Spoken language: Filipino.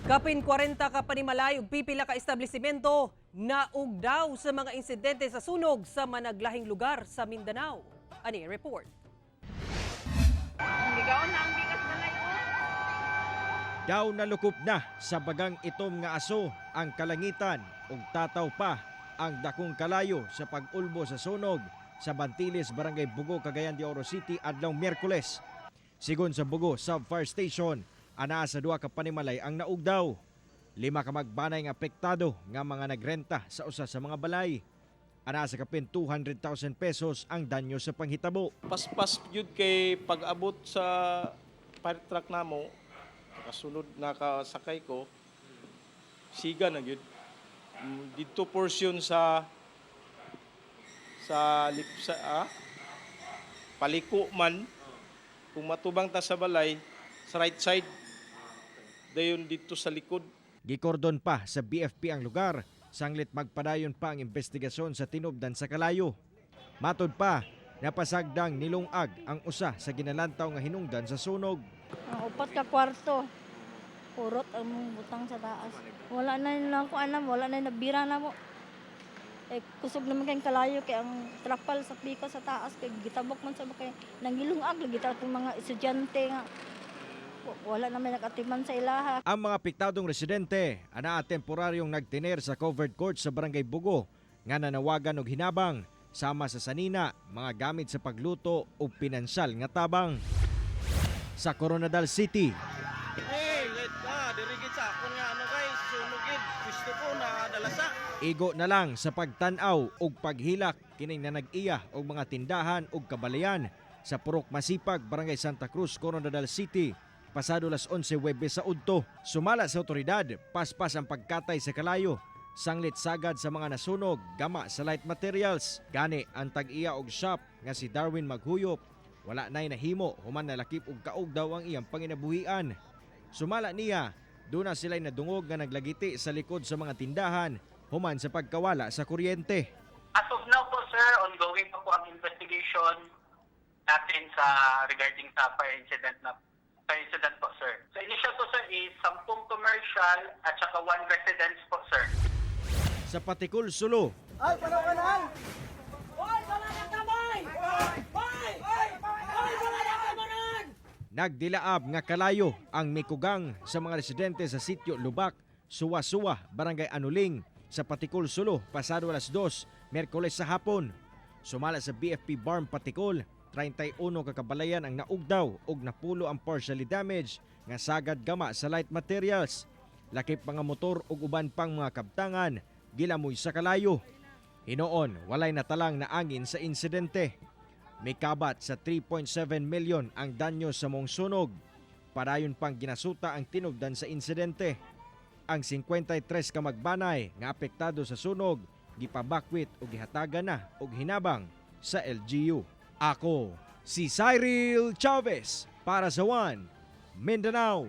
Kapin 40 ka panimalay ug pipila ka establisimento naugdaw sa mga insidente sa sunog sa managlahing lugar sa Mindanao. Ani report. Ligaw na ang bigas na layo. Daw nalukop na sa bagang itom nga aso ang kalangitan ug tataw pa ang dakong kalayo sa pag-ulbo sa sunog sa Bantiles, Barangay Bugo, Cagayan de Oro City adlaw Miyerkules. Sigon sa Bugo Sub-Fire Station, ana sa duha ka panimalay ang naugdaw. 5 ka magbanay nga apektado nga mga nagrenta sa usa sa mga balay. Ana sa kapin 200,000 pesos ang danyo sa panghitabo. Paspas yun kay pag-abot sa fire truck namo, nakasunod nakasakay ko, siga na yun. Dito portion sa paliko man, kung matubang ta sa balay, sa right side, dayon dito sa likod. Gikordon pa sa BFP ang lugar, sanglit magpadayon pa ang investigasyon sa tinubdan sa kalayo. Matod pa, napasagdang nilungag ang usa sa ginalantaw nga hinungdan sa sunog. Ang upat ka kwarto, purot ang butang sa taas. Wala na lang ko alam, wala na nabira na mo. Kusog naman kayong kalayo kay ang trapal sa pika sa taas kay gitabok man sa kay nangilungag lagi ta itong mga estudyante nga. Wala naman nakatiman sa ilaha. Ang mga apektadong residente ana temporaryong nagtiner sa covered court sa Barangay Bugo nga nanawagan og hinabang sama sa sanina, mga gamit sa pagluto ug pinansyal nga tabang. Sa Coronadal City, Wait ka, dirigit sa ako nga guys, sunugid, gusto ko na dalasa. igo na lang sa pagtan-aw ug paghilak kining nanag-iya og mga tindahan ug kabalayan sa Purok Masipag, Barangay Santa Cruz, Coronadal City. Pasado las 11 Huwebes sa udto, sumala sa otoridad, paspas ang pagkatay sa kalayo, sanglit sagad sa mga nasunog, gama sa light materials. Gani ang tag-iya og shop nga si Darwin Maghuyop, wala na'y nahimo human nalakip og kaog daw ang iyang panginabuhian. Sumala niya, doon na sila'y nadungog nga naglagiti sa likod sa mga tindahan human sa pagkawala sa kuryente. As of now po sir, ongoing pa po ang investigation natin sa regarding sa fire incident po sir. So initial po sir is 10 commercial at saka 1 residence po sir. Sa Patikul, Sulu, nagdilaab nga kalayo ang mikugang sa mga residente sa sitio Lubak, Suwa-Suwa, Barangay Anuling, sa Patikul, Sulu, pasado alas 2, Miyerkules sa hapon. Sumala sa BFP Barm Patikul, 31 kakabalayan ang naugdaw ug napulo ang partially damaged nga sagad gama sa light materials. Lakip mga motor ug uban pang mga kabtangan gilamoy sa kalayo. Hinoon walay natalang na angin sa insidente. May kabat sa 3.7 million ang danyo sa mong sunog. Padayon pang ginasuta ang tinubdan sa insidente. Ang 53 ka magbanay nga apektado sa sunog gipabakwit ug gihatagan na og hinabang sa LGU. Ako si Cyril Chavez para sa One Mindanao.